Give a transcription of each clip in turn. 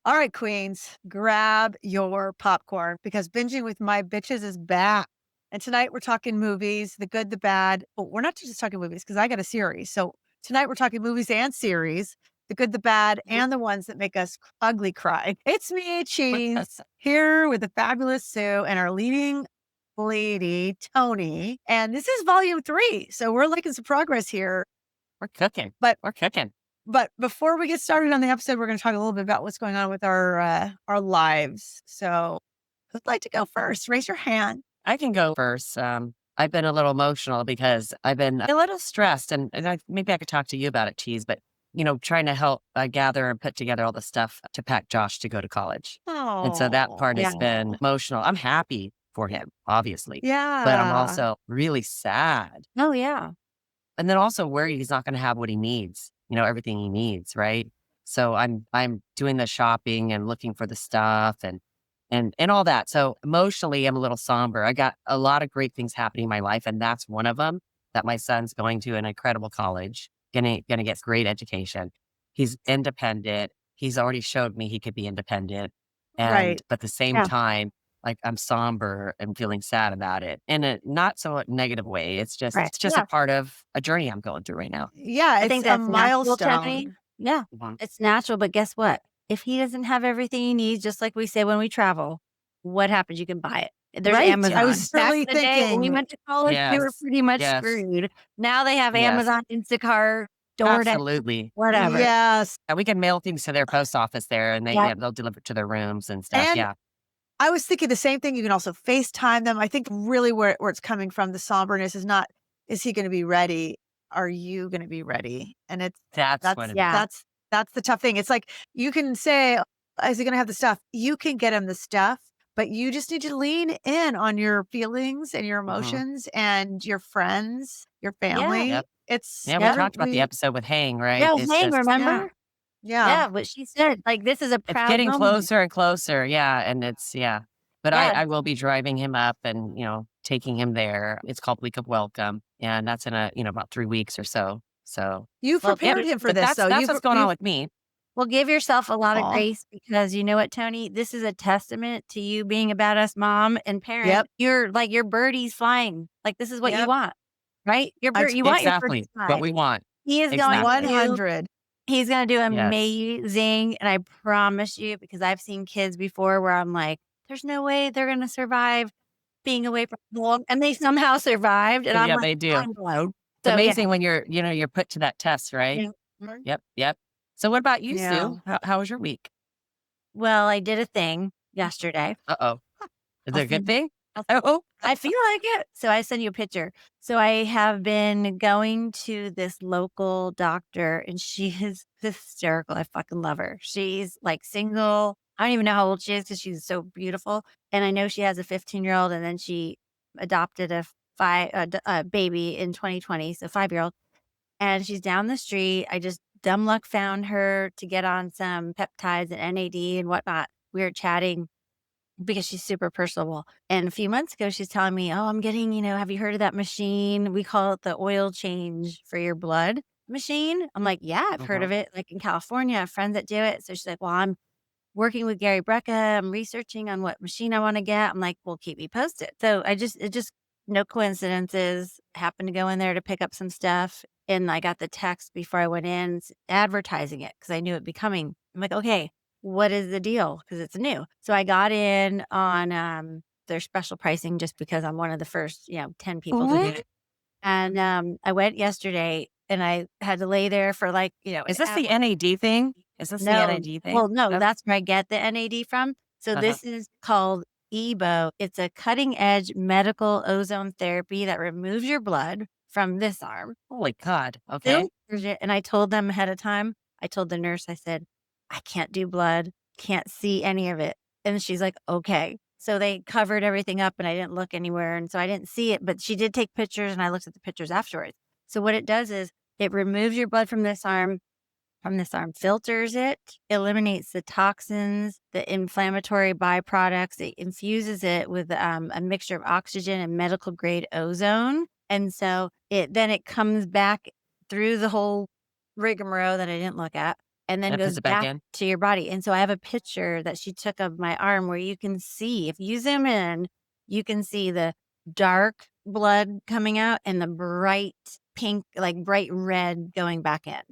All right, queens, grab your popcorn because binging with my bitches is back. And tonight we're talking movies, the good, the bad. But we're not just talking movies because I got a series. So tonight we're talking movies and series, the good, the bad, and the ones that make us ugly cry. It's me, Cheese, here with the fabulous Sue and our leading lady, Tony. And this is volume 3. So we're making some progress here. We're cooking. But We're cooking. but before we get started on the episode, we're gonna talk a little bit about what's going on with our lives. So, who'd like to go first? Raise your hand. I can go first. I've been a little emotional because I've been a little stressed, and maybe I could talk to you about it, Cheese. But trying to help gather and put together all the stuff to pack Josh to go to college, and so that part Oh, has been emotional. I'm happy for him, obviously, but I'm yeah. also really sad. Oh, yeah. And then also worried he's not going to have what he needs, everything he needs, right? So I'm doing the shopping and looking for the stuff and all that. So emotionally, I'm a little somber. I got a lot of great things happening in my life, and that's one of them. That my son's going to an incredible college, gonna get great education. He's independent. He's already showed me he could be independent, Right. but at the same Yeah. time, like I'm somber and feeling sad about it in a not so negative way. Right. It's just a Yeah. part of a journey I'm going through right now. Yeah, I it's think a that's natural, Tony. milestone. Yeah. Mhm. It's natural, but guess what? If he doesn't have everything he needs, just like we say when we travel, what happens? You can buy it. There's Right. I Amazon. was Back really in the day when we thinking, went to college, we were Yes. pretty much Yes. screwed. Now they have Yes. Amazon, Instacart, DoorDash, Absolutely. whatever. yes. And we can mail things to their post office there, and Yep. they'll deliver it to their rooms and stuff. And Yeah. I was thinking the same thing. You can also FaceTime them. I think really where it's coming from, the somberness is not, is he gonna be ready? Are you gonna be ready? And That's what that's it is. Yeah. that's that's the tough thing. It's like you can say, "Is he gonna have the stuff?" You can get him the stuff, but you just need to lean in on your feelings and your Mhm. emotions and your friends, your Yeah. family. Yep. It's Yeah, we Yep. talked about the we episode with Hang, right? Yeah. It's Hey, just yeah, remember? yeah. Yeah. What she said. Like, this is a it's proud getting moment. closer and closer. Yeah, and it's yeah. But Yeah. I will be driving him up and, taking him there. It's called Week of Welcome, and that's in about 3 weeks or so. So, You've Well, yep, prepared him for but this, that's though. that's what's going on You've with me. Well, give yourself a lot of aw. grace because you know what, Tony? This is a testament to you being a badass mom and parent. Yep, You're like your birdie's flying. Like this is what you yep. want, right? I You want your bird to Exactly what fly. we want. He is going to Exactly. do 100. he's gonna do Yes. amazing. And I promise you, because I've seen kids before where I'm like, there's no way they're gonna survive being away from home. And they somehow survived. And I'm Yeah, like they do. mind blown. It's So yeah. amazing when you're put to that test, right? Yeah. Mhm. Yep, yep. So what about you, Yeah. Sue? How was your week? Well, I did a thing yesterday. Uh-oh. Is I'll it a good send thing? I'll Oh. I feel like it. So I send you a picture. So I have been going to this local doctor and she is hysterical. I fucking love her. She's like single. I don't even know how old she is because she's so beautiful. And I know she has a 15-year-old and then she adopted a baby in 2020, so 5-year-old. And she's down the street. I just dumb luck found her to get on some peptides and NAD and whatnot. We were chatting because she's super personable. And a few months ago, she's telling me, "Oh, I'm getting, have you heard of that machine? We call it the oil change for your blood machine." I'm like, "Yeah, I've heard Mhm. of it. Like in California, I have friends that do it." So she's like, "Well, I'm working with Gary Brecka. I'm researching on what machine I want to get." I'm like, "Well, keep me posted." So it just, no coincidences, happened to go in there to pick up some stuff. And I got the text before I went in advertising it because I knew it'd be coming. I'm like, okay, what is the deal? Because it's new. So I got in on their special pricing just because I'm one of the first, 10 people to do What? it. And I went yesterday and I had to lay there for like, an Is this the hour. NAD thing? Is this the No, NAD thing? well, no, No? that's where I get the NAD from. So Uh-huh. this is called EBO. It's a cutting edge medical ozone therapy that removes your blood from this arm. Holy God. Okay. Filters it, and I told them ahead of time. I told the nurse, I said, "I can't do blood, can't see any of it." And she's like, "Okay." So they covered everything up and I didn't look anywhere. And so I didn't see it, but she did take pictures and I looked at the pictures afterwards. So what it does is it removes your blood from this arm, filters it, eliminates the toxins, the inflammatory byproducts. It infuses it with a mixture of oxygen and medical grade ozone. And so it comes back through the whole rigmarole that I didn't look at. and then That puts goes it back back in? to your body. And so I have a picture that she took of my arm where you can see, if you zoom in, you can see the dark blood coming out and the bright pink, like bright red going back in.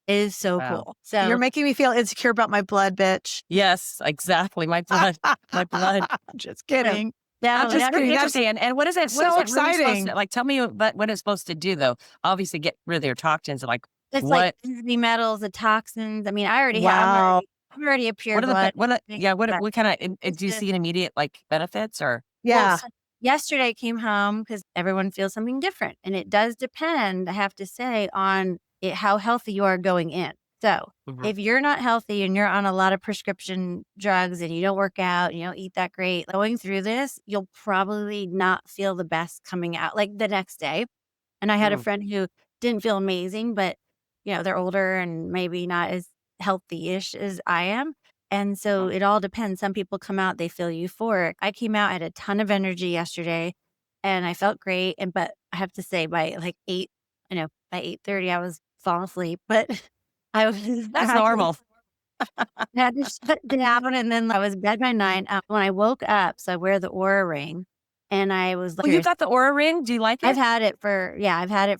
It is so Wow. cool. You're So making me feel insecure about my blood, bitch. Yes, exactly. My blood. My blood. Just so kidding. definitely Just that's Very kidding. That's interesting. And what is so it really supposed to exciting. like? Tell me what it's supposed to do though. Obviously, get rid of your toxins. Like it's like what? heavy metals, the toxins. I mean, Wow. I'm already a pure What are the blood. what? Makes Yeah. sense. What kind of? It's Do you just see an immediate like benefits or? well, Yeah. so yesterday I came home because everyone feels something different, and it does depend, I have to say, on how healthy you are going in. So, Mhm. if you're not healthy and you're on a lot of prescription drugs and you don't work out, you don't eat that great, going through this, you'll probably not feel the best coming out, like, the next day. And I had a Mm, friend who didn't feel amazing, but, they're older and maybe not as healthy-ish as I am. And so mm. it all depends. Some people come out, they feel euphoric. I came out, I had a ton of energy yesterday and I felt great. But I have to say by like 8, by 8:30 I was falling asleep, but I was I That's had to normal. I had to shut down and then I was bed by 9. When I woke up, so I wear the Aura ring and I was like, Well, you got the Aura ring. Do you like it? I've had it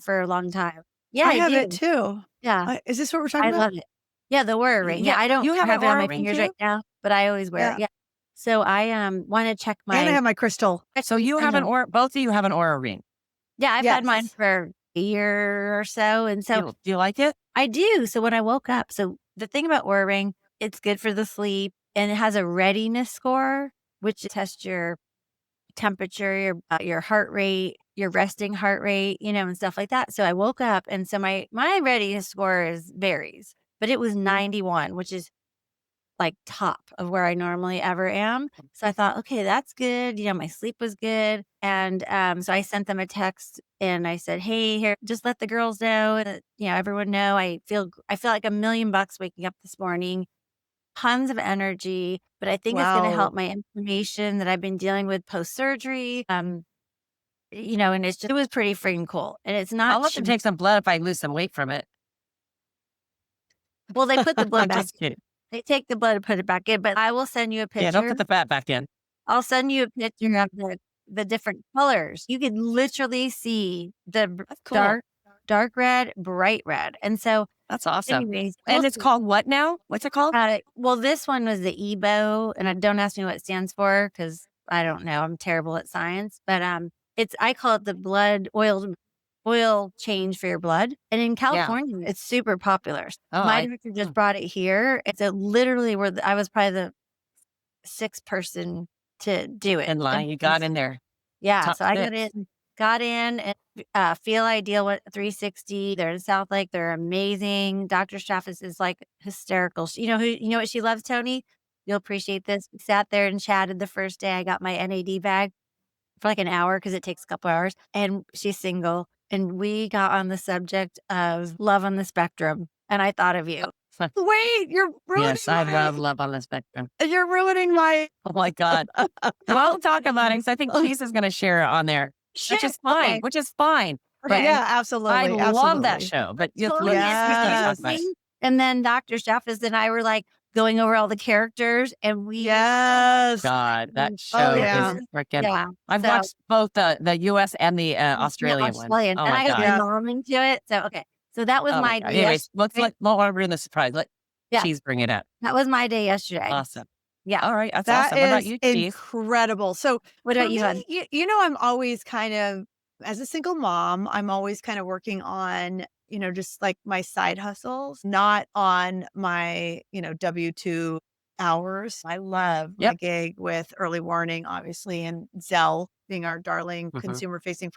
for a long time. Yeah, I I have it do. too. Yeah, Is this what we're talking I about? love it. Yeah, the Aura ring. Yeah, Yeah. I don't You have an have it on Aura my ring fingers right too. now, but I always wear it. Yeah. Yeah. So I, wanna check And I my have my crystal. So you I have an know. Aura. Both of you have an Aura ring. Yeah, I've had mine Yes. for a year or so, and so Do you like it? I do. So when I woke up, so the thing about Oura Ring, it's good for the sleep, and it has a readiness score, which tests your temperature, your heart rate, your resting heart rate, and stuff like that. So I woke up, and so my readiness score is varies, but it was 91, which is like top of where I normally ever am. So I thought, okay, that's good. My sleep was good. And so I sent them a text and I said, hey, here, just let the girls know that, everyone know I feel like $1,000,000 waking up this morning, tons of energy, but I think it's going to help Wow. my inflammation that I've been dealing with post surgery. And it was pretty freaking cool. And it's not I'll have to cheap. take some blood if I lose some weight from it. Well, they put the blood I'm back. just kidding. They take the blood and put it back in, but I will send you a Yeah, don't picture. put the fat back in. I'll send you a picture of the different colors. You could literally see the That's cool. dark red, bright red. And so That's awesome. anyways, we'll And it's see. called what now? What's it called? Well, this one was the EBO, and don't ask me what it stands for because I don't know. I'm terrible at science, but I call it the blood oil change for your blood. And in Yeah. California, it's super popular. Oh, My doctor just hmm, brought it here. It's a literally I was probably the sixth person to do it. in line. You got in there. Yeah, Top so I six. got in and, Feel Ideal went 360. They're in South Lake. They're amazing. Dr. Straffus is, like, hysterical. You know what she loves, Tony? You'll appreciate this. We sat there and chatted the first day. I got my NAD bag for, like, an hour because it takes a couple hours, and she's single, and we got on the subject of love on the spectrum, and I thought of you. Wait, Yes, I love Love on the Spectrum. you're ruining my Oh my God. We'll talk about it because I think Cheese is going to share it on there, which Shit, is fine, okay, which is fine. But okay. Yeah, I absolutely, love that absolutely. show. But just Totally Cheese going to talk about it. Yes. amazing. And then Dr. Staffis and I were, like, going over all the characters, and oh my Yes. God, that Oh, show is yeah. goodness. freaking. Yeah, I've so watched both the US and the the Australian one. Australian, Oh and my I got God. my Yeah. mom into it, so, okay. So that was Oh my my God. day Anyways, yesterday. don't want to ruin the surprise. Let Yeah, Cheese bring it up. that was my day yesterday. Awesome. Yeah. All right. That's That awesome. What about is you, Cheese? incredible. So What for about you, hon? me, I'm always kind of, as a single mom, I'm always kind of working on, just like my side hustles, not on my, W-2 hours. I love my Yep. gig with Early Warning, obviously, and Zell being our darling Hmm. consumer facing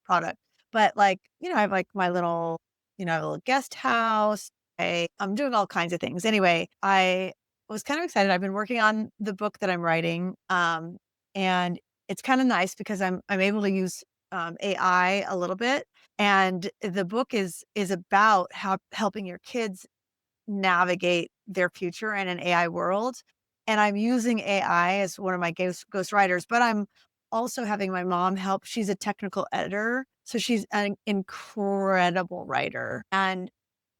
product. But like, I have like my little, I have a little guest house. I'm doing all kinds of things. Anyway, I was kind of excited. I've been working on the book that I'm writing, and it's kind of nice because I'm able to use AI a little bit, and the book is about how helping your kids navigate their future in an AI world. And I'm using AI as one of my ghost writers, but I'm also having my mom help. She's a technical editor, so she's an incredible writer, and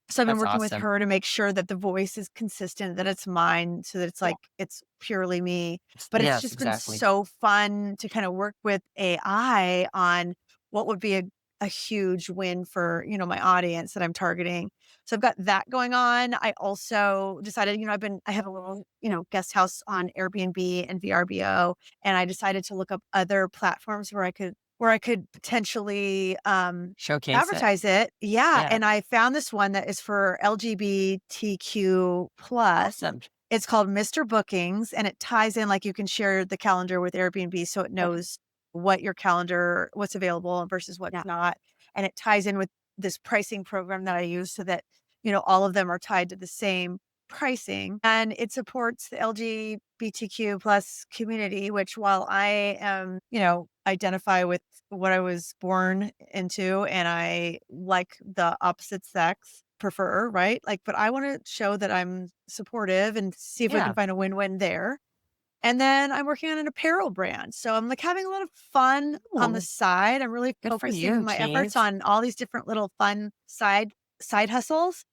So I've been That's working with awesome. her to make sure that the voice is consistent, that it's mine, so that it's Yeah. like it's purely me. But it's Yes, just been exactly. so fun to kind of work with AI on what would be a huge win for, my audience that I'm targeting. So I've got that going on. I also decided, I have a little, guest house on Airbnb and VRBO, and I decided to look up other platforms where I could potentially Showcase it. advertise it. Yeah, Yeah. and I found this one that is for LGBTQ plus. Awesome. It's called Mr. Bookings, and it ties in, like, you can share the calendar with Airbnb so it Yeah. knows what's available versus what's Yeah. not, and it ties in with this pricing program that I use so that, all of them are tied to the same pricing, and it supports the LGBTQ plus community, which while I am, identify with what I was born into, and I like the opposite sex prefer, right? Like, but I want to show that I'm supportive and see if we can Yeah. find a win-win there. And then I'm working on an apparel brand. So I'm like having a lot of fun on the Ooh, side. I'm really good for focusing you, my efforts Cheese. on all these different little fun side hustles,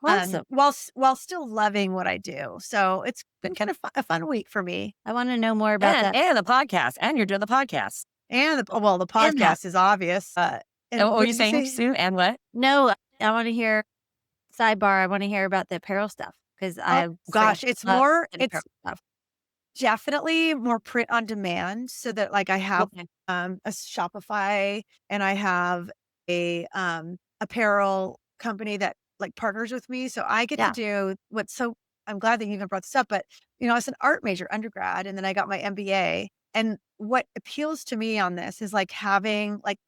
Awesome. while still loving what I do. So it's been kind of a fun week for me. I want to know more about that. And the podcast, and you're doing the podcast. And the And that. podcast is obvious. And Oh, what were what you did you saying, say? Sue? And what? No, I want to hear sidebar. I want to hear about the apparel stuff because Oh I freaking gosh, it's love more. the apparel It's stuff. definitely more print on demand so that, like, I have, Okay. a Shopify, and I have a, apparel company that, like, partners with me, so I get to Yeah. do what's so I'm glad that you even brought this up, but, I was an art major undergrad, and then I got my MBA, and what appeals to me on this is,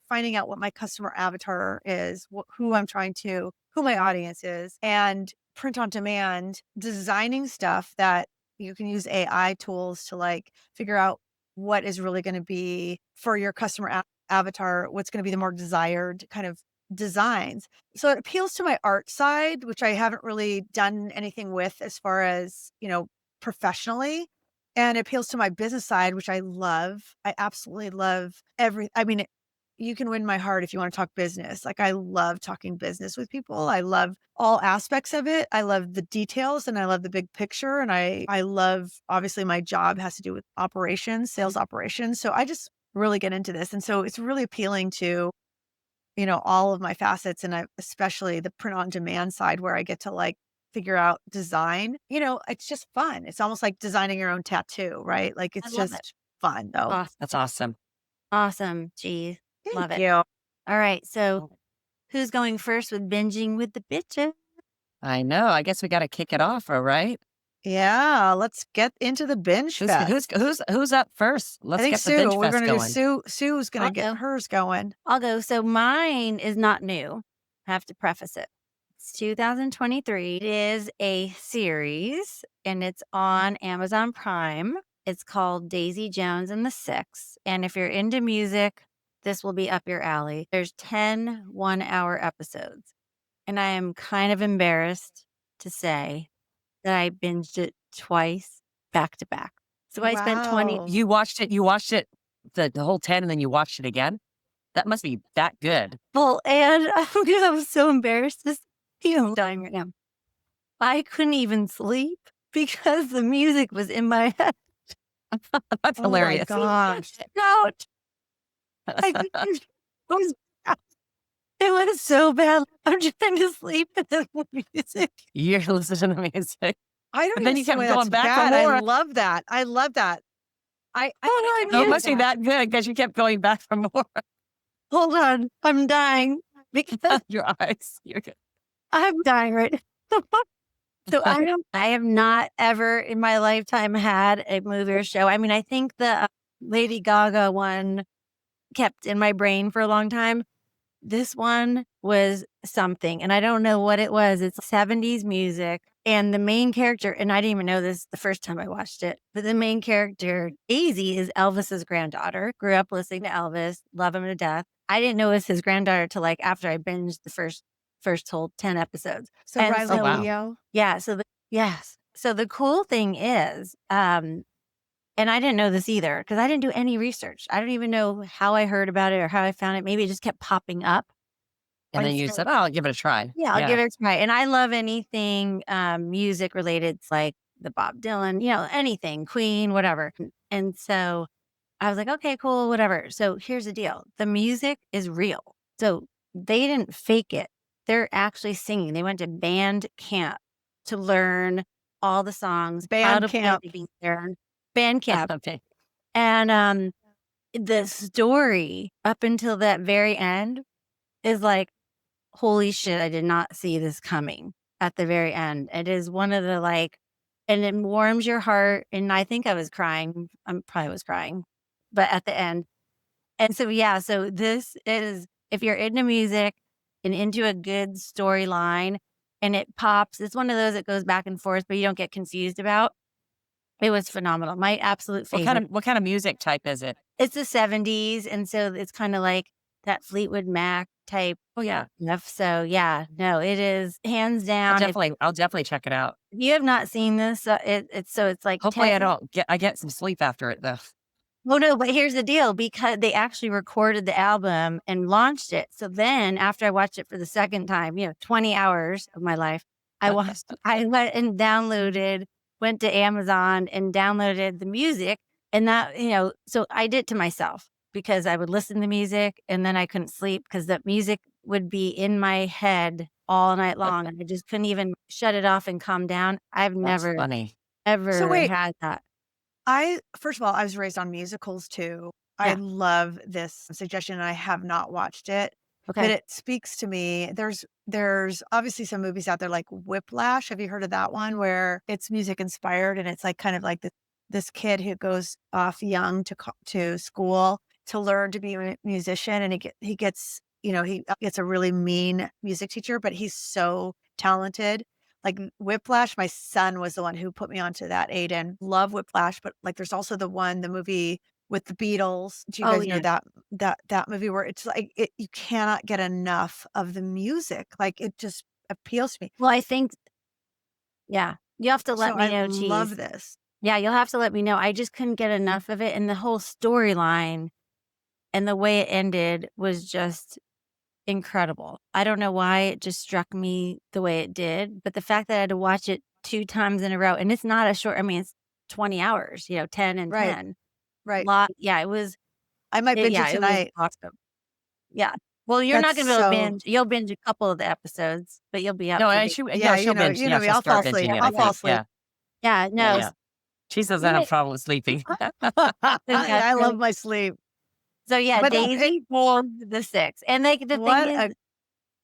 finding out what my customer avatar is, who my audience is, and print on demand, designing stuff that you can use AI tools to, like, figure out what is really gonna be for your customer avatar, what's gonna be the more desired kind of designs. So it appeals to my art side, which I haven't really done anything with as far as, professionally, and it appeals to my business side, which I love. I absolutely love you can win my heart if you wanna talk business. Like, I love talking business with people. I love all aspects of it. I love the details, and I love the big picture, and I love obviously, my job has to do with operations, sales operations, so I just really get into this, and so it's really appealing to, all of my facets, and especially the print on demand side where I get to, like, figure out design. It's just fun. It's almost like designing your own tattoo, right? Like, I it's love it. just fun, though. Awesome. That's awesome. Awesome. Geez. Love Thank it. you. All right. So who's going first with binging with the bitches? I know. I guess we got to kick it off, all right? Yeah, let's get into the binge Who's fest. who's up first? I Let's think get the binge We're fest gonna do going. Sue's gonna I'll get go. hers going. I'll go. So mine is not new. I have to preface it. It's 2023. It is a series and it's on Amazon Prime. It's called Daisy Jones and the Six. And if you're into music, this will be up your alley. There's 10 1-hour episodes. And I am kind of embarrassed to say that I binged it twice back to back. So I spent 20 Wow. You watched it the whole 10 and then you watched it again? That must be that good. well, and I'm so embarrassed to see I'm dying right now. I couldn't even sleep because the music was in my head. That's Oh my hilarious. gosh. No, I couldn't. It was so bad. I'm trying to sleep and then the music. You're listening to music. I don't But even then you see kept why that's going back for bad. I more. love that. I love that. I Hold think I on, can So it do you. must be that. that good because you kept going back for more. Hold on. I'm dying because Your eyes. You're good. I'm dying right now. So I have not ever in my lifetime had a movie or show. I mean, I think the Lady Gaga one kept in my brain for a long time. This one was something, and I don't know what it was. It's 70s music, and the main character, and I didn't even know this the first time I watched it, but the main character, Daisy, is Elvis's granddaughter. Grew up listening to Elvis, love him to death. I didn't know it was his granddaughter till like after I binged the first whole 10 episodes. So And Oh, Riley wow. Keough. yeah, yes. So the cool thing is, and I didn't know this either because I didn't do any research. I don't even know how I heard about it or how I found it. Maybe it just kept popping up. And then you said, "Oh, I'll give it a try." Yeah, I'll Yeah. give it a try, and I love anything, music related. It's like the Bob Dylan, anything, Queen, whatever, and so I was like, "Okay, cool, whatever." So here's the deal, the music is real. So they didn't fake it. They're actually singing. They went to band camp to learn all the songs, how Band to play camp. the guitar, band camp, Okay. and, the story up until that very end is like, holy shit, I did not see this coming at the very end. It is one of the, like, and it warms your heart, and I think I was crying. I probably was crying, but at the end. And so, yeah, so this is if you're into music and into a good storyline and it pops, it's one of those that goes back and forth, but you don't get confused about. It was phenomenal. My absolute favorite. What kind of music type is it? It's the '70s, and so it's kinda like that Fleetwood Mac type Oh, yeah. stuff, so, yeah, no, it is hands down. I'll definitely check it out. If you have not seen this, it's like Hopefully, 10. I get some sleep after it, though. Well, no, but here's the deal, because they actually recorded the album and launched it, so then after I watched it for the second time, 20 hours of my life, I went and went to Amazon and downloaded the music, and so I did to myself because I would listen to music and then I couldn't sleep because the music would be in my head all night long, and I just couldn't even shut it off and calm down. I've That's never, funny. So ever wait, had that. first of all, I was raised on musicals too. I Yeah, love this suggestion, and I have not watched it, but okay. it speaks to me. There's obviously some movies out there like Whiplash. Have you heard of that one where it's music inspired and it's like kind of like this kid who goes off young to school to learn to be a musician, and he gets he gets a really mean music teacher, but he's so talented. Like Whiplash, my son was the one who put me onto that, Aiden. Love Whiplash, but, like, there's also the movie with the Beatles. Do you Oh, guys know yeah. that movie where it's like you cannot get enough of the music, like, it just appeals to me. Well, I think yeah. You have to So let me I know, love cheese. this. Yeah, you'll have to let me know. I just couldn't get enough of it, and the whole storyline and the way it ended was just incredible. I don't know why it just struck me the way it did, but the fact that I had to watch it 2 times in a row, and it's not a short, I mean, it's 20 hours, 10 and Right, 10. right. Yeah, it was I might binge it yeah, it was tonight. awesome. Yeah. Well, you're That's not gonna be able to so binge. You'll binge a couple of the episodes, but you'll be up No, for and the yeah, she'll binge. you Yeah, know me, she'll I'll fall start asleep, binging it, I I'll fall think. asleep. Yeah. Yeah, no, Yeah. She doesn't you have may trouble sleeping. yeah, I so love my sleep. yeah, But no, it Daisy pulled the 6, and, like, the thing what is, a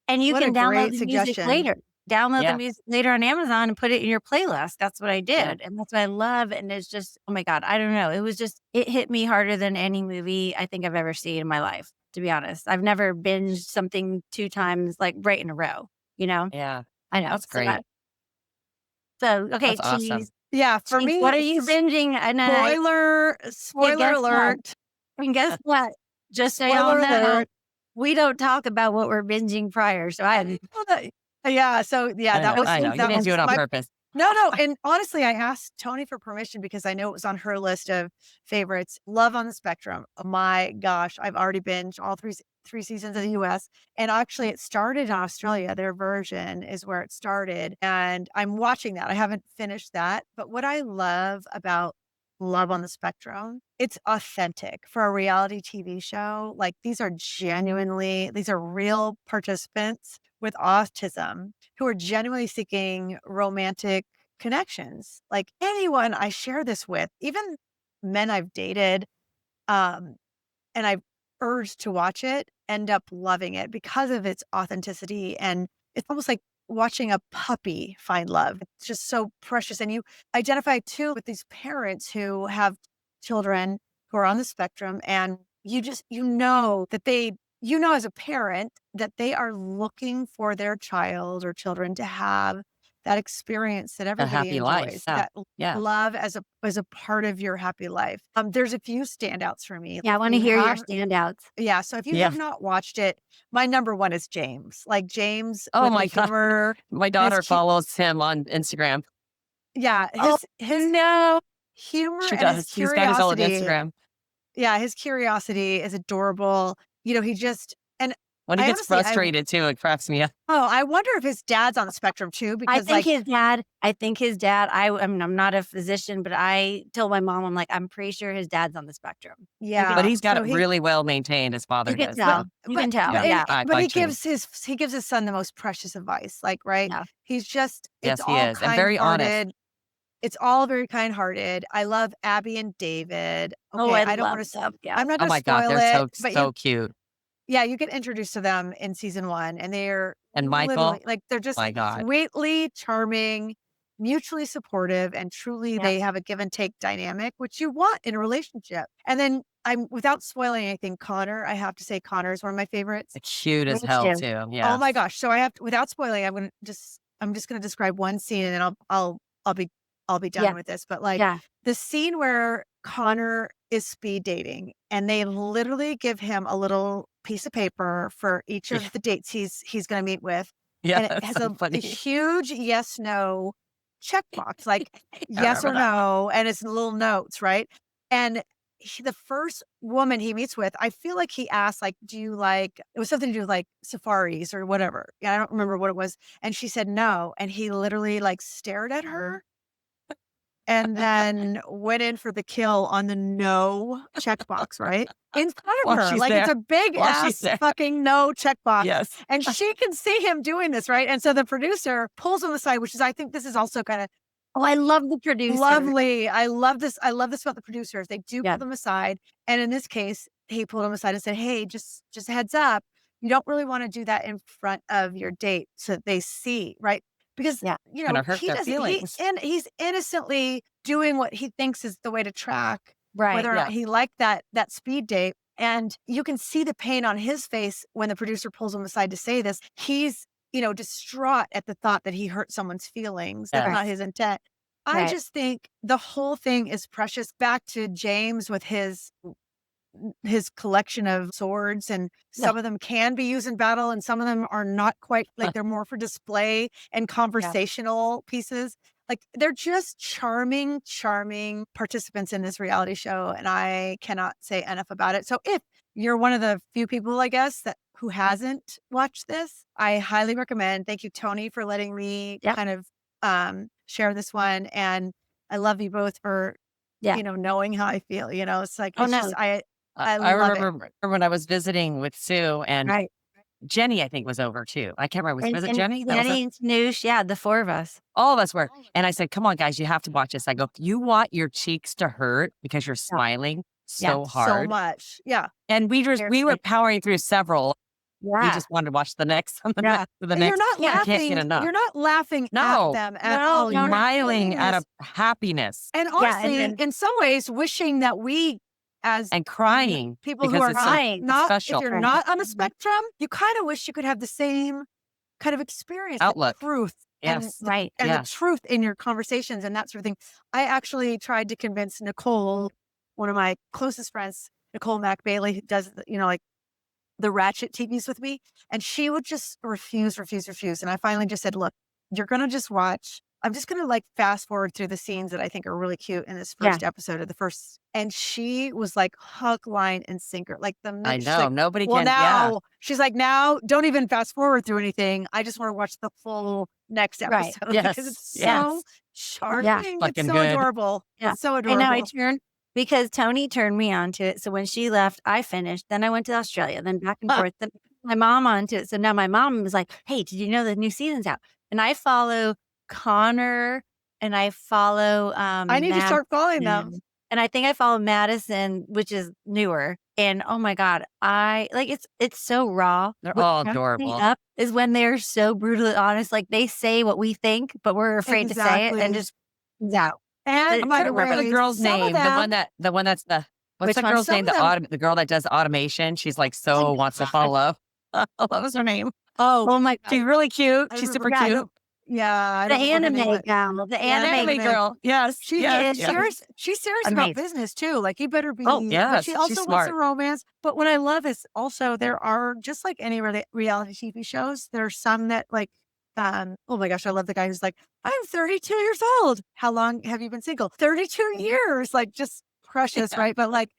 and you what a can download great the music suggestion. later. Download the Yeah. music later on Amazon and put it in your playlist. That's what I Yeah. did, and that's what I love, and it's just, oh my god, I don't know, it was just it hit me harder than any movie I think I've ever seen in my life, to be honest. I've never binged something 2 times, like, right in a row, you know? Yeah. I know, That's great. okay, That's awesome. Yeah, for Cheese, what me, are you binging? And then yeah, spoiler alert, guess what? Just so y'all spoiler know, alert. we don't talk about what we're binging prior, so I Well, yeah, so yeah, I know. I know. You that didn't was do it on my purpose. no, no, and honestly, I asked Toni for permission because I know it was on her list of favorites. Love on the Spectrum. Oh my gosh, I've already binged all 3 seasons in the US, and actually it started in Australia. Their version is where it started, and I'm watching that. I haven't finished that, but what I love about Love on the Spectrum, it's authentic for a reality TV show. Like, these are real participants with autism who are genuinely seeking romantic connections. Like anyone I share this with, even men I've dated, um, and I've urged to watch it, end up loving it because of its authenticity. And it's almost like watching a puppy find love. It's just so precious. And you identify too with these parents who have children who are on the spectrum. And you know that as a parent that they are looking for their child or children to have that experience that A everybody happy life. enjoys, Yeah. that Yeah. love as a part of your happy life. There's a few standouts for me. yeah, I If wanna you hear your have standouts. yeah, so if you Yeah. have not watched it, my number 1 is James. Like, James Oh with the my God. humor, My his daughter cu follows him on Instagram. yeah, Oh, his no. humor She and his does. He's got his own curiosity Instagram. yeah, his curiosity is adorable. You know, he just and When he I gets honestly, frustrated too, it cracks me up. I wonder if his dad's on the spectrum too, I because think like, his dad I mean, I'm not a physician, but I told my mom, I'm like, "I'm pretty sure his dad's on the spectrum." You But can yeah, he's got so it really well maintained, his father you can does, so tell. You can tell, yeah, yeah, I but by he Jane. gives his son the most precious advice, like, right? yeah, He's just it's Yes, he all is, and very honest. kind-hearted. It's all very kind-hearted. I love Abby and David. oh, Okay, I I don't love wanna them, yeah, I'm not Oh gonna my god, spoil they're it, so but you so cute. yeah, you get introduced to them in season 1, and they're And Michael, literally like, they're just my god. sweetly charming, mutually supportive, and truly yeah, they have a give and take dynamic, which you want in a relationship. And then I'm without spoiling anything, Connor, I have to say Connor is one of my favorites. Cute me as hell too. too, Oh my yes. gosh. So I have to, without spoiling, I'm just gonna describe one scene and then I'll be I'll be done Yeah, with this. But like yeah, the scene where Connor is speed dating and they literally give him a little piece of paper for each Yeah, of the dates he's gonna meet with. yeah, And it that's has so a funny. huge yes, no checkbox, like I yes remember or that. no, and it's little notes, right? And the first woman he meets with, I feel like he asked, like, "Do you like?" It was something to do with like safaris or whatever. Yeah, I don't remember what it was. And she said no, and he literally like stared at her and then went in for the kill on the no checkbox, right? In front of While her. she's Like it's there, a big while she's ass there. fucking no checkbox. Yes. And she can see him doing this, right? And so the producer pulls him aside, which is, I think this is also kind of oh, I love the producer, lovely. I love this about the producers. They do yeah, pull them aside. And in this case, he pulled him aside and said, "Hey, just a heads up. You don't really want to do that in front of your date so that they see, right? Because yeah, Gonna hurt their feelings. he's innocently doing what he thinks is the way to track right, whether or not Yeah, he liked that speed date. And you can see the pain on his face when the producer pulls him aside to say this. He's, distraught at the thought that he hurt someone's feelings. That's yes. right, not his intent. I right, just think the whole thing is precious. Back to James with his collection of swords, and yeah, some of them can be used in battle and some of them are not quite, like they're more for display and yeah, conversational pieces. Like they're just charming, charming participants in this reality show, and I cannot say enough about it. So if you're one of the few people, I guess, that who hasn't watched this, I highly recommend. Thank you, Tony, for letting me yeah, kind of share this one. And I love you both for, yeah, knowing how I feel. It's like oh, it's just no, I I love it. remember when I was visiting with Sue and right, Jenny, I think, was over too. I can't remember. Was it and Jenny that was Jenny and Snoosh, yeah, the 4 of us, all of us were. And I said, "Come on, guys, you have to watch this." I go, "You want your cheeks to hurt because you're yeah, smiling yeah, so So hard." much. Yeah. And we were seriously, powering through several. We yeah, just wanted to watch the next and the Yeah. next and the And next. I can't get you're enough. not laughing at No, them at no, all. no, You're no, smiling seeing out this of happiness and yeah, and honestly, then in some ways, wishing that we as and n crying people who because are it's so crying, not if special you're right, not on a mhm, spectrum, you kinda wish you could have the same kind of experience, the outlook. truth Yes. right, and the Yeah. truth in your conversations and that sort of thing. I actually tried to convince Nicole, one of my closest friends, Nicole Mac Bailey, who does like the ratchet TVs with me, and she would just refuse, refuse, refuse. And I finally just said, "Look, you're gonna just watch. I'm just gonna like fast forward through the scenes that I think are really cute in this yeah, first episode of the first." And she was like hook, line, and sinker. Like the I minute she's know. like, Nobody "Well, can yeah. now," she's like, "Now, don't even fast forward through anything. I just want to watch the full next right, episode because it's Yes. yeah, so Yes. yeah. charming. It's Fucking so good. adorable. Yeah. It's so I know I adorable." turned because Tony turned me on to it. So when she left, I finished. Then I went to Australia, then back and Huh. forth. Then my mom onto it. So now my mom was like, "Hey, did you know the new season's out?" And I follow Connor and I follow I need to start following them. Madison. And I think I follow Madison, which is newer. And oh my God, I like it's so raw. They're What all cracks me adorable. up is when they're so brutally honest. Like they say what we think, but we're afraid to say it and Exactly. just comes out. And I'm by trying to the remember the way, girl's some of name, them the one that's the what's Which the one? girl's some name? of them The girl that does automation. She's like Oh so my wants to God. follow. What was her name? oh, Oh my God. She's really cute. I She's remember super Yeah, cute. yeah, I the don't remember her name, anime but gal, the yeah, the anime Anime anime. girl. Yes. She Yes. is Yes. she's serious about amazing. business too, like, you better Oh, be but she Yes. She's also wants the smart. romance, but what I love is also there are just like any reality TV shows, there are some that, like, oh my gosh, I love the guy who's like, "I'm 32 years old. How long have you been single?" 32 years, like, just precious, right? But, like,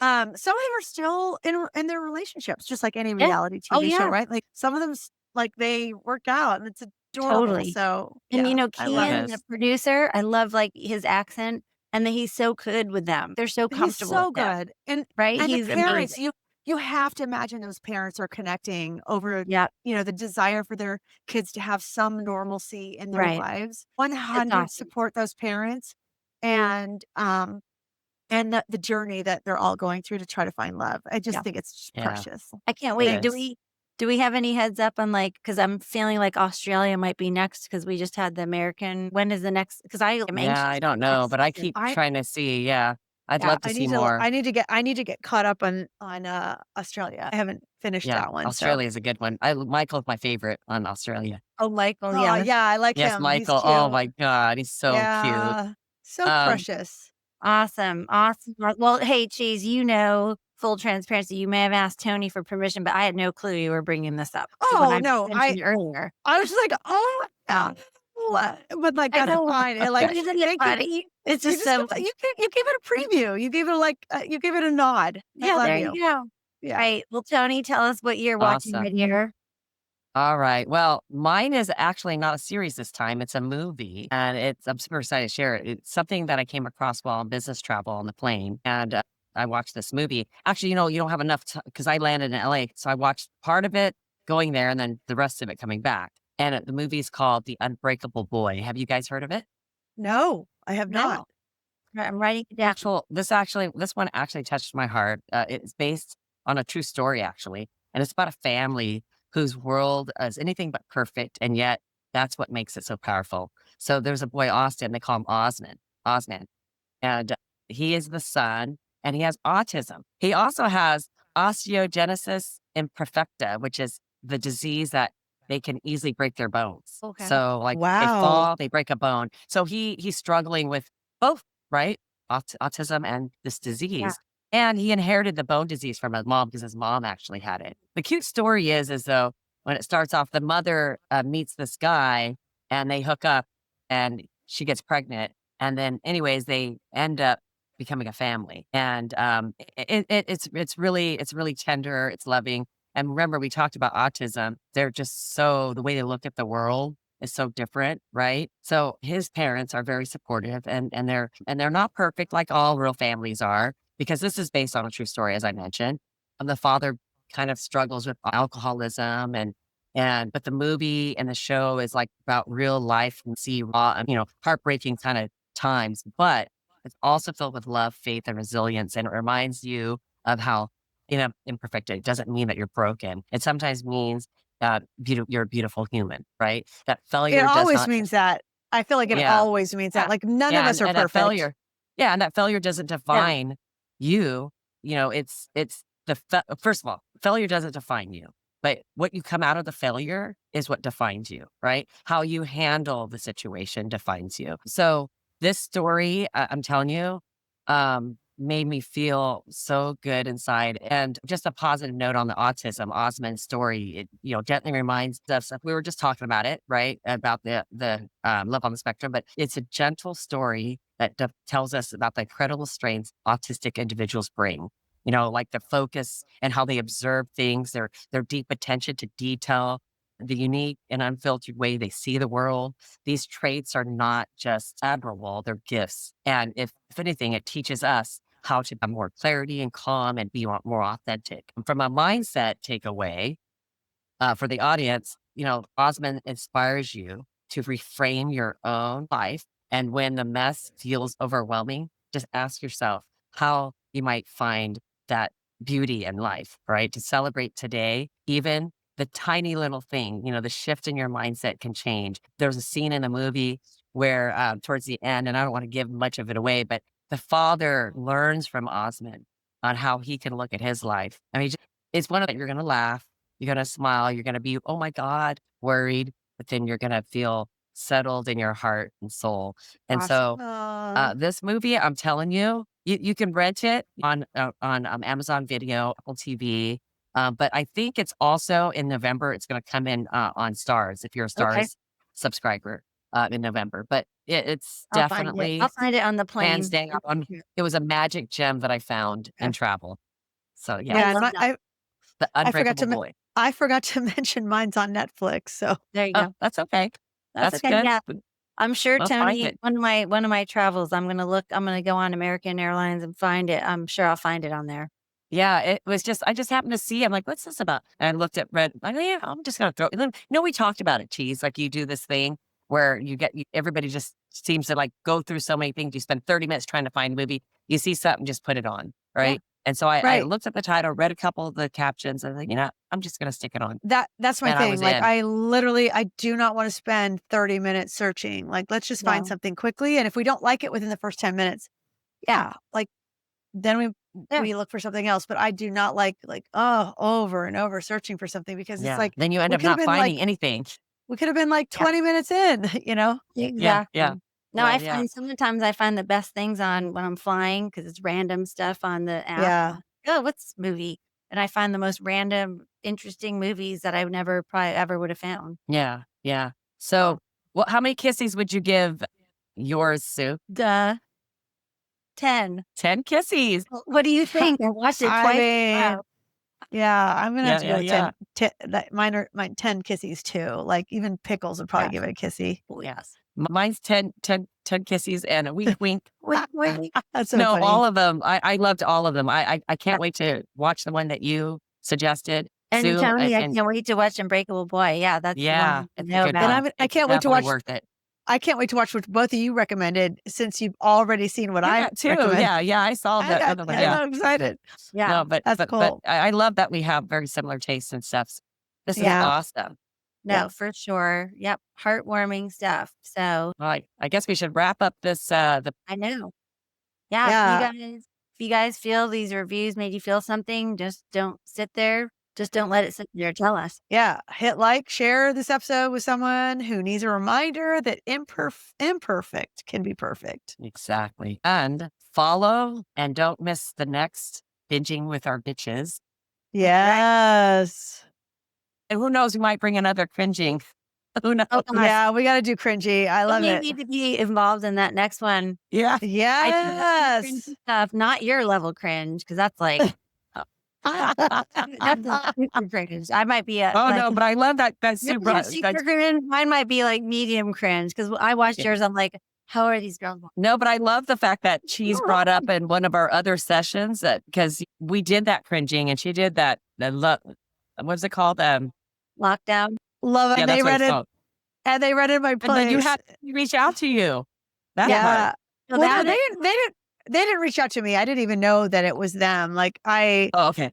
Some of them are still in their relationships, just like any Yeah. reality Oh, TV show, yeah, right? Like some of them, like they work out, and it's adorable. totally. So And, yeah, I love it. Kian, the Yes. producer, I love, like, his accent, and that he's so good with them. They're so He's comfortable with so him, good, right? and the He's amazing. parents, you have to imagine those parents are connecting over, Yep, the desire for their kids to have some normalcy in their right. lives. It's 100 awesome. support those parents, and, the journey that they're all going through to try to find love. I just Yeah. think it's just Yeah, precious. I can't it wait. Thanks. Do we have any heads up on, like, because 'cause I'm feeling like Australia might be next because we just had the American when is the next? Because I am yeah, I anxious for don't the know, next but I season. keep trying to see, yeah. I'd Yeah, love to see more. I need to get caught up on, Australia. I haven't finished Yeah, that one, so Australia is a good one. Michael's my favorite on Australia. Oh, Michael, oh, yeah. yeah, I like Yes, him. He's Michael, oh cute. my god, he's so cute. Yeah. So Um, precious. Awesome, awesome. Well, hey, Cheese, full transparency, you may have asked Tony for permission, but I had no clue you were bringing this up when Oh, I no, mentioned earlier. I was just like, "Oh, yeah." But, like, I that's know, fine, and, like, isn't it thank you. funny? It's You just just so you gave it a preview. You gave it, like, you gave it a nod. I yeah, love there you. you go. Yeah. Right, well, Tony, tell us what you're watching awesome. right here. All right. Well, mine is actually not a series this time. It's a movie, and I'm super excited to share it. It's something that I came across while on business travel on the plane, and I watched this movie. Actually, you don't have enough time because I landed in LA, so I watched part of it going there, and then the rest of it coming back. And the movie is called The Unbreakable Boy. Have you guys heard of it? No, I have not. No, I'm writing it down. This one actually touched my heart. It's based on a true story, actually, and it's about a family whose world is anything but perfect, and yet that's what makes it so powerful. So there's a boy, Austin. They call him Osman, and he is the son, and he has autism. He also has osteogenesis imperfecta, which is the disease that they can easily break their bones. Okay. So, like, they Wow. fall, they break a bone. So he's struggling with both, right? Autism and this Yeah, disease. And he inherited the bone disease from his mom because his mom actually had it. The cute story is though when it starts off, the mother meets this guy and they hook up, and she gets pregnant, and then, anyways, they end up becoming a family, and it's really tender, it's loving. And remember, we talked about autism. They're just so the way they look at the world is so different, right? So his parents are very supportive, and they're not perfect like all real families are, because this is based on a true story, as I mentioned. The father kind of struggles with alcoholism, and but the movie and the show is like about real life and see raw, heartbreaking kind of times, but it's also filled with love, faith, and resilience. And it reminds you of how, imperfect, it doesn't mean that you're broken. It sometimes means that you're a beautiful human, right? That It failure does always not, means that. I feel like it yeah, always means that. yeah, Like, none of yeah. us are And that perfect. failure, yeah, and that failure doesn't yeah, define you. It's first of all, failure doesn't define you, but what you come out of the failure is what defines you, right? How you handle the situation defines you. So this story, I'm telling you, made me feel so good inside. And just a positive note on the autism, Osman's story, it, gently reminds us of, we were just talking about it, right? About the love on the spectrum, but it's a gentle story that tells us about the incredible strengths autistic individuals bring. Like the focus and how they observe things, their deep attention to detail, the unique and unfiltered way they see the world. These traits are not just admirable, they're gifts. And if anything, it teaches us how to have more clarity and calm and be more authentic. And from a mindset takeaway, for the audience, Osmond inspires you to reframe your own life. And when the mess feels overwhelming, just ask yourself how you might find that beauty in life, right? To celebrate today, even the tiny little thing, the shift in your mindset can change. There's a scene in the movie where, towards the end, and I don't want to give much of it away, but the father learns from Osmond on how he can look at his life. I mean, it's one of that you're going to laugh, you're gonna smile, you're gonna be, "Oh my god," worried, but then you're gonna feel settled in your heart and soul. And awesome. so, Aw. this movie, I'm telling you, you can rent it on Amazon Video, Apple TV, but I think it's also in November, it's gonna come in, on Stars if you're a Okay. Stars subscriber. in November, but it's I'll find it. definitely I'll find it on the hands plane. down. It was a magic gem that I found in Yeah. travel. So I yes, Yeah, and love my that. the I forgot Unbreakable to Boy. I forgot to mention mine's on Netflix, so There you Oh, go. that's okay. That's That's okay. good. Yeah. I'm sure We'll find Tony, it. one of my travels, I'm gonna go on American Airlines and find it. I'm sure I'll find it on there. Yeah, it was just I just happened to see. I'm like, "What's this about?" And I looked at Red. I go, "Yeah, I'm just gonna throw." And then, we talked about it, Cheese. Like you do this thing where everybody just seems to like go through so many things. You spend 30 minutes trying to find a movie. You see something, just put it on, Yeah. right? And so I right. looked at the title, read a couple of the captions, and like, I'm just gonna stick it on, That's my and I thing, was like, in. I do not wanna spend 30 minutes searching, like, let's just find No. something quickly, and if we don't like it within the first 10 minutes, yeah, like, then Yeah. we look for something else, but I do not like, oh, over and over searching for something because it's Yeah, like, then you end we up could have not been like finding anything. we could have been like Yeah. 20 minutes in, you know? Yeah, yeah. Exactly. No, Well, yeah, sometimes I find the best things on when I'm flying because it's random stuff on the app. I'm Yeah. like, "Oh, what's this movie?" And I find the most random, interesting movies that I would never probably ever would have found. yeah, yeah. So, how many kisses would you give yours, Sue? Duh. 10. 10 kisses. What do you think? I watched it I twice. mean, Wow. yeah, I'm gonna have Yeah, to yeah, go with yeah. 10 that mine 10 kissies too, like, even Pickles would probably Yes. give it a kissy. Oh, yes. Mine's 10 kisses and a wink, wink. Wait, wait. That's so No, funny. all of them. I loved all of them. I Yeah. can't wait to watch the one that you suggested, And Sue, Tony, I and can't wait to watch Unbreakable Boy. Yeah, that's the one yeah, I it's a know good And about. one. I It's can't wait to definitely watch worth it. what both of you recommended since you've already seen what You're I that too. recommend. Yeah, yeah, I saw that other one. Yeah. I'm excited. Yeah. No, but That's but but cool. I love that we have very similar tastes and stuff. This is Yeah, awesome. yeah. No, for sure. Yep. Heartwarming stuff. So Right. I guess we should wrap up this the I know. Yeah, Yeah, if you guys feel these reviews made you feel something, just don't sit there. Just don't let it sit there. Tell us. yeah. Hit like, share this episode with someone who needs a reminder that imperfect can be perfect. exactly. And follow and don't miss the next binging with our bitches. That's right. Yes. And who knows, we might bring another cringing. Who knows? Oh gosh. Yeah, we gotta do cringy. I You love may it. need to be involved in that next one. Yeah. I do Yes. cringy stuff, not your level cringe, because that's like that's a super cringe. I might be Oh like no, but I love that yours super. is super cringe. Mine might be like medium cringe because I watched Yeah. yours. I'm like, how are these girls? No, but I love the fact that Cheese brought up in one of our other sessions that because we did that cringing and she did that. What's it called? Lockdown. Love it. Yeah, that's what it's called. And they read in my And then you place. had to reach out to you. That Yeah. part. So Well, no, that is they didn't reach out to me. I didn't even know that it was them. Like Oh, okay.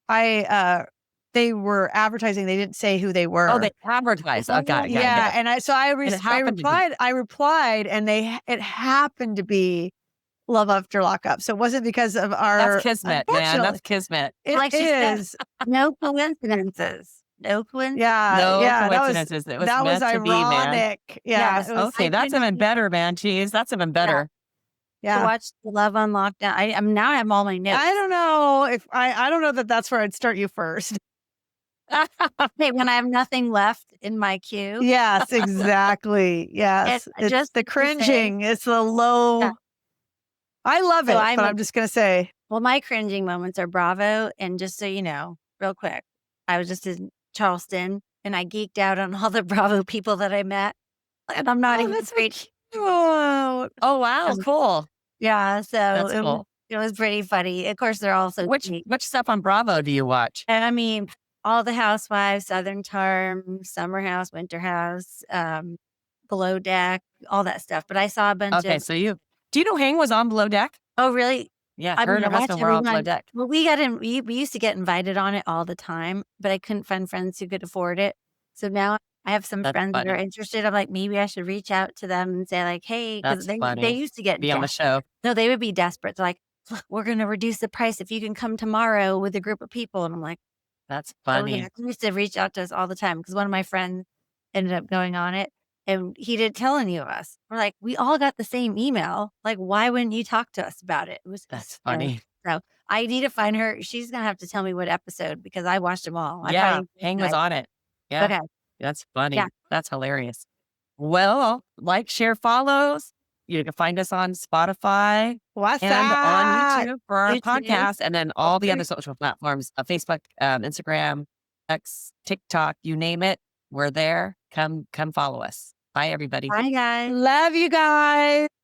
I they were advertising. They didn't say who they Oh, were. they advertised. Oh, got it, got it, Yeah, got it. and And it happened to be. I replied, and it happened to be Love After Lockup. So it wasn't because of our That's kismet, man. That's unfortunately, kismet. it like she said, is. no coincidences. No coincidence. Yeah, No yeah, coincidences. It was that was meant to be, man. ironic. Yeah, Yes. it was Okay, I that's couldn't even better, man. Cheese. That's even yeah, better. to yeah. watch the Love on Lockdown. I'm now I have all my notes. I don't know if I don't know that that's where I'd start you first. Hey, when I have nothing left in my queue, Yes, exactly. it's Yes, it's just the to say, cringing. It's the yeah. low. I love So it, but I'm just gonna say, well, my cringing moments are Bravo, and just so you know, real quick, I was just in Charleston, and I geeked out on all the Bravo people that I met, and I'm not oh, even that's so afraid. cute. Oh, wow. Cool. Yeah, so That's cool. it was pretty funny. Of course, they're all so Which sweet. which stuff on Bravo do you watch? And I mean, all the housewives, Southern Charm, Summer House, Winter House, Below Deck, all that stuff. But I saw a bunch Okay, of, so do you know Hang was on Below Deck? oh, really? Yeah, I her mean, and I her watch husband were on Below everyone. Deck. Well, we used to get invited on it all the time, but I couldn't find friends who could afford it. So now I have some That's friends that are funny. interested. I'm like, maybe I should reach out to them and say like, hey, because That's they funny. used to get Be on the show. no, they would be desperate. They're like, "Look, we're going to reduce the price if you can come tomorrow with a group of people." And I'm like, That's okay. funny. They used to reach out to us all the time because one of my friends ended up going on it and he didn't tell any of us. We're like, we all got the same email. Like, why wouldn't you talk to us about it? It was That's you know, funny. so I need to find her. She's going to have to tell me what episode because I watched them all. I Yeah, probably, Hang was on it. Yeah, okay. that's Yeah. funny. That's hilarious. Well, like, share, follows. You can find us on Spotify What's and on that? YouTube for our YouTube. podcast, and then all the other social platforms, Facebook, Instagram, X, TikTok, you name it, we're there. Come follow us. Bye, everybody. Bye, guys. Love you guys.